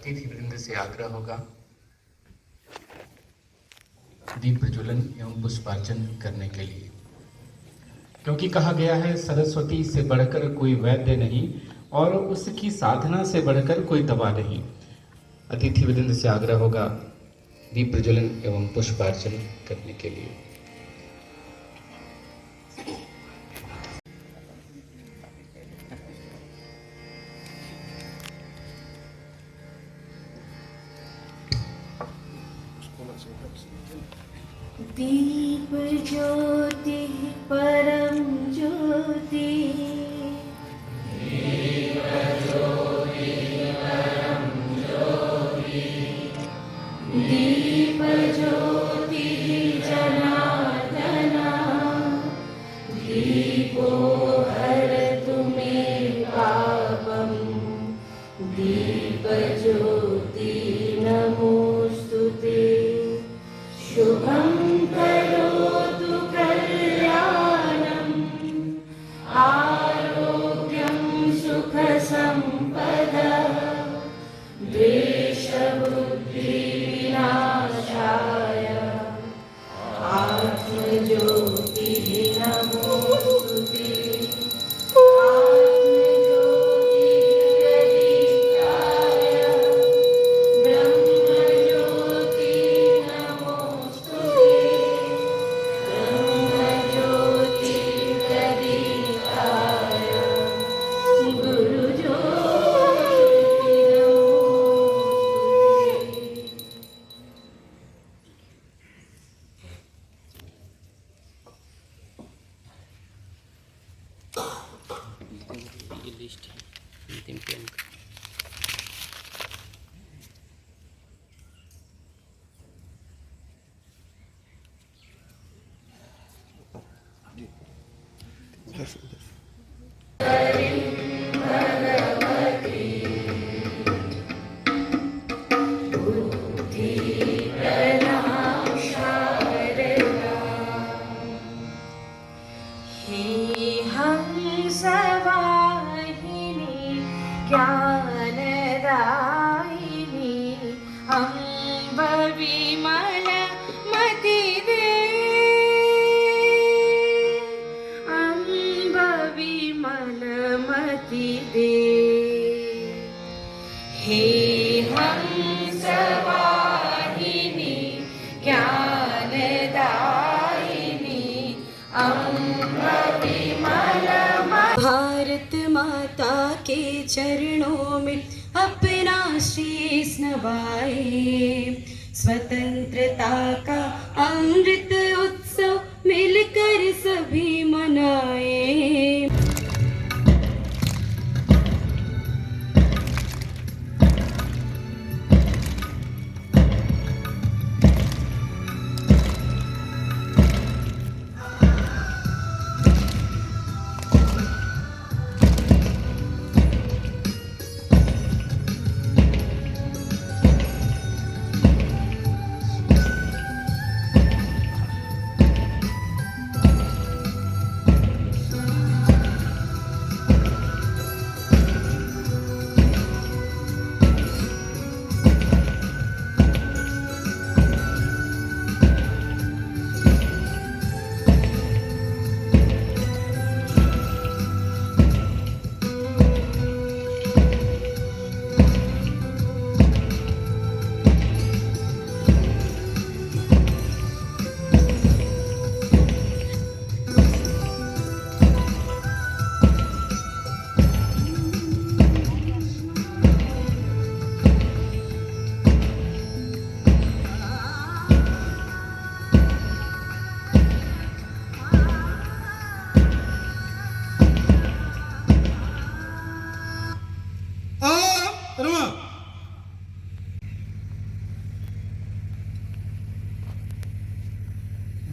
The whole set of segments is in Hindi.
अतिथि वृंद से आग्रह होगा दीप प्रज्वलन एवं पुष्पार्चन करने के लिए, क्योंकि कहा गया है सरस्वती से बढ़कर कोई वैद्य नहीं और उसकी साधना से बढ़कर कोई दवा नहीं। अतिथि वृंद से आग्रह होगा दीप प्रज्वलन एवं पुष्पार्चन करने के लिए। दीप ज्योति परम ज्योति, दीप ज्योति परम ज्योति, दीप ज्योति जनार्दना, दीपो हरतु मे पापं, दीप ज्योति नमोस्तुते। शुभं करोतु कल्याणम्, आरोग्यं सुखसम्पदः, द्वेषबुद्धिविनाशाय, आत्मज्योतिः नमोस्तुते। ज्ञानदायिनी अम्ब विमल मति दे, अम्ब विमल मति दे। हे हंसवाहिनी ज्ञानदायिनी अम्ब विमल मति। भारत माता के चरणों में अपना शीश नवाए, स्वतंत्रता का अमृत उत्सव मिलकर सभी मनाए।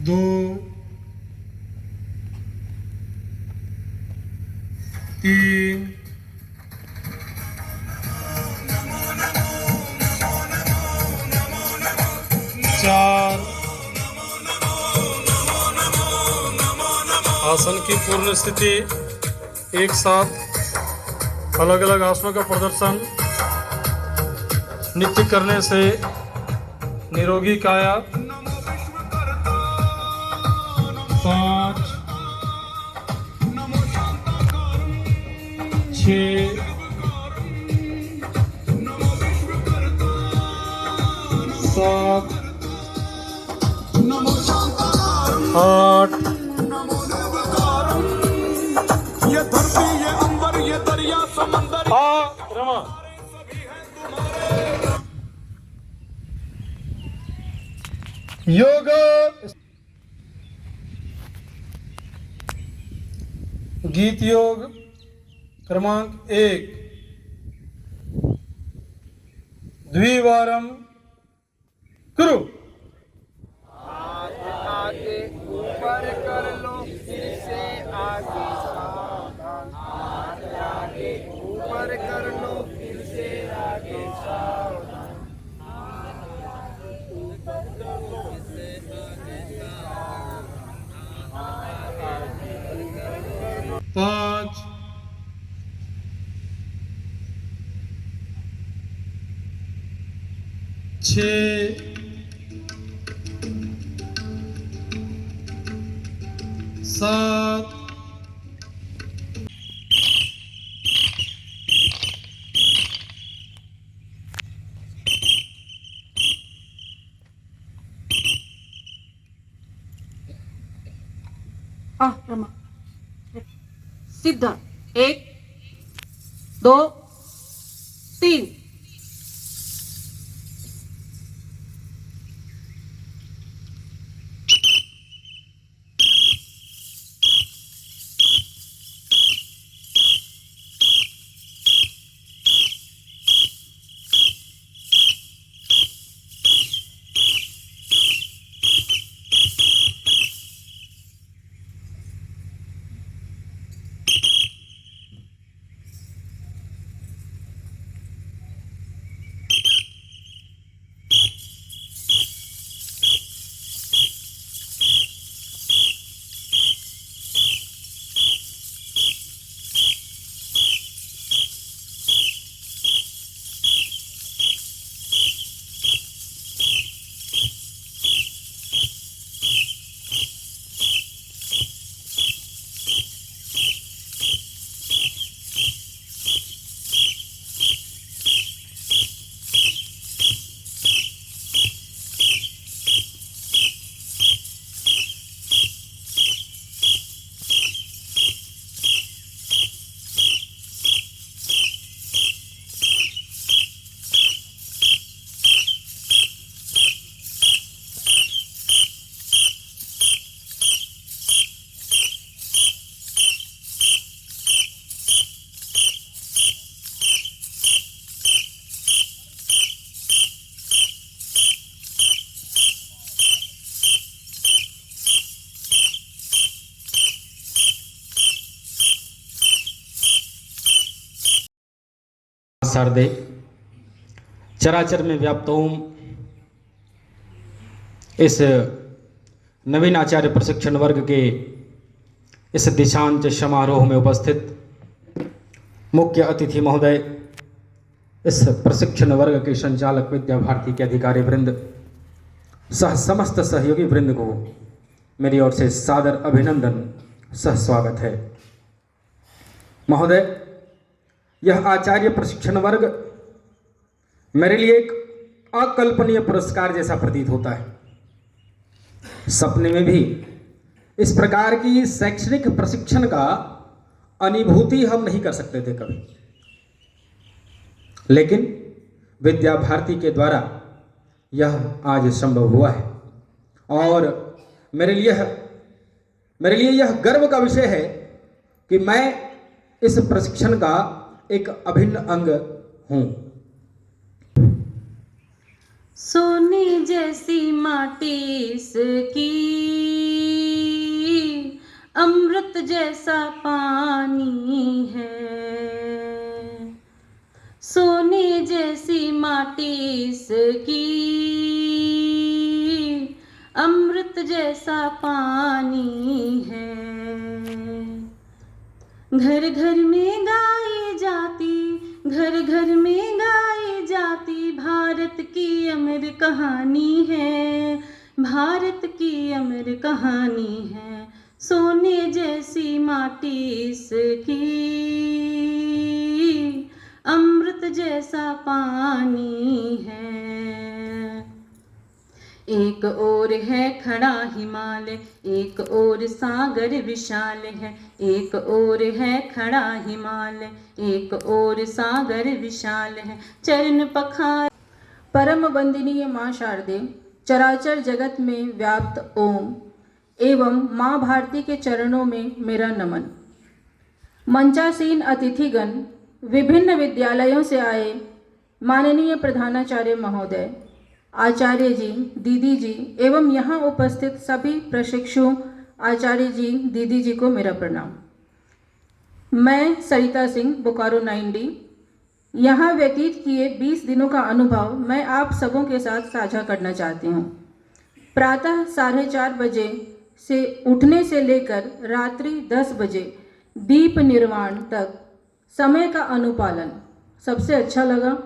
दो, तीन, चार। आसन की पूर्ण स्थिति, एक साथ अलग अलग आसनों का प्रदर्शन। नित्य करने से निरोगी काया। 5 6 7 8 ये धरती ये अंबर ये दरिया समंदर रमा। योग गीत योग क्रमांक 1 द्विवारम करो। आगे ऊपर कर लो फिर से आगे सावधान। आगे ऊपर कर लो फिर से आगे सावधान। 5 6 7 रमा सीधा 1 2 3 शारदे चराचर में व्याप्त ओम इस नवीन आचार्य प्रशिक्षण वर्ग के इस दीक्षांत समारोह में उपस्थित मुख्य अतिथि महोदय, इस प्रशिक्षण वर्ग के संचालक विद्या भारती के अधिकारी वृंद सह समस्त सहयोगी वृंद को मेरी ओर से सादर अभिनंदन सह स्वागत है। महोदय, यह आचार्य प्रशिक्षण वर्ग मेरे लिए एक अकल्पनीय पुरस्कार जैसा प्रतीत होता है। सपने में भी इस प्रकार की शैक्षणिक प्रशिक्षण का अनुभूति हम नहीं कर सकते थे कभी, लेकिन विद्या भारती के द्वारा यह आज संभव हुआ है और मेरे लिए यह गर्व का विषय है कि मैं इस प्रशिक्षण का एक अभिन्न अंग हूं। सोने जैसी माटी इसकी, अमृत जैसा पानी है। सोने जैसी माटी इसकी, अमृत जैसा पानी है। घर घर में गाई जाती, घर घर में गाई जाती लहराती भारत की अमर कहानी है, भारत की अमर कहानी है, सोने जैसी माटी इसकी, अमृत जैसा पानी है। एक ओर है खड़ा हिमालय, एक ओर सागर विशाल है, एक ओर है खड़ा हिमालय, एक ओर सागर विशाल है, चरण पखार। परम वंदनीय माँ शारदे, चराचर जगत में व्याप्त ओम एवं माँ भारती के चरणों में मेरा नमन। मंचासीन अतिथिगण, विभिन्न विद्यालयों से आए माननीय प्रधानाचार्य महोदय, आचार्य जी, दीदी जी एवं यहाँ उपस्थित सभी प्रशिक्षु आचार्य जी, दीदी जी को मेरा प्रणाम। मैं सरिता सिंह, बोकारो 9D, यहाँ व्यतीत किए 20 दिनों का अनुभव मैं आप सबों के साथ साझा करना चाहती हूँ। प्रातः 4:30 बजे से उठने से लेकर रात्रि 10 बजे दीप निर्वाण तक समय का अनुपालन सबसे अच्छा लगा,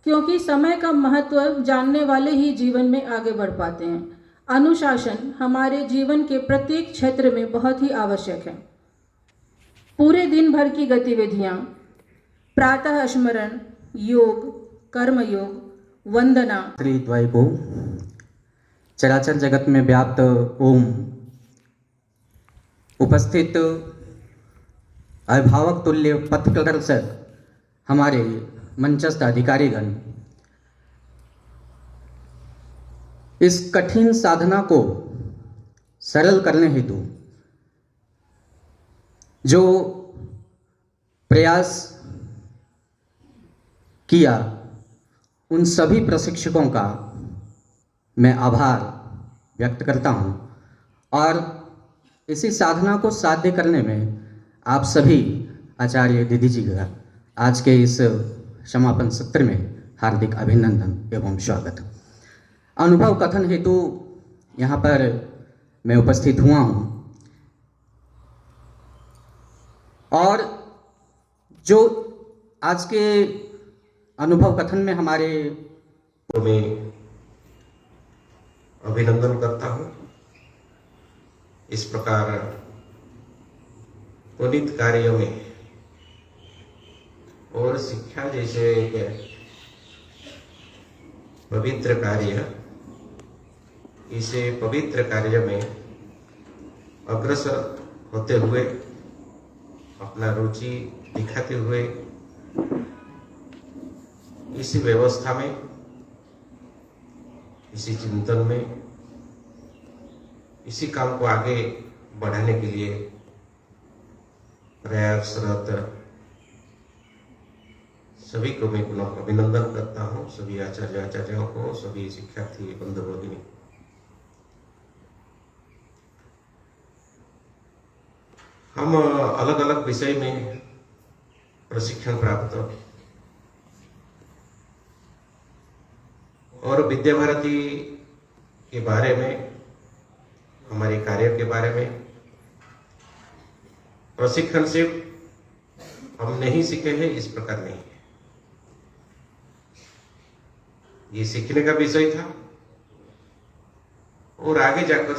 क्योंकि समय का महत्व जानने वाले ही जीवन में आगे बढ़ पाते हैं। अनुशासन हमारे जीवन के प्रत्येक क्षेत्र में बहुत ही आवश्यक है। पूरे दिन भर की गतिविधियाँ, प्रातः स्मरण, योग, कर्मयोग, वंदना, त्रिद्वय को चराचर जगत में व्याप्त ओम, उपस्थित अभिभावक तुल्य पथ प्रदर्शक हमारे मंचस्थ अधिकारीगण, इस कठिन साधना को सरल करने हेतु जो प्रयास किया, उन सभी प्रशिक्षकों का मैं आभार व्यक्त करता हूं। और इसी साधना को साध्य करने में आप सभी आचार्य दीदी जी का आज के इस समापन सत्र में हार्दिक अभिनंदन एवं स्वागत। अनुभव कथन हेतु यहाँ पर मैं उपस्थित हुआ हूँ, और जो आज के अनुभव कथन में हमारे मैं अभिनंदन करता हूँ। इस प्रकार पुनीत कार्य में और शिक्षा जैसे एक पवित्र कार्य, इसे पवित्र कार्य में अग्रसर होते हुए, अपना रुचि दिखाते हुए इसी व्यवस्था में, इसी चिंतन में, इसी काम को आगे बढ़ाने के लिए प्रयासरत सभी को मैं पुनः अभिनंदन करता हूँ। सभी आचार्यों को, सभी शिक्षार्थी बंधु भगिनी। हम अलग अलग विषय में प्रशिक्षण प्राप्त और विद्या भारती के बारे में, हमारे कार्य के बारे में प्रशिक्षण सिर्फ हम नहीं सीखे हैं, इस प्रकार नहीं है। ये सीखने का विषय था और आगे जाकर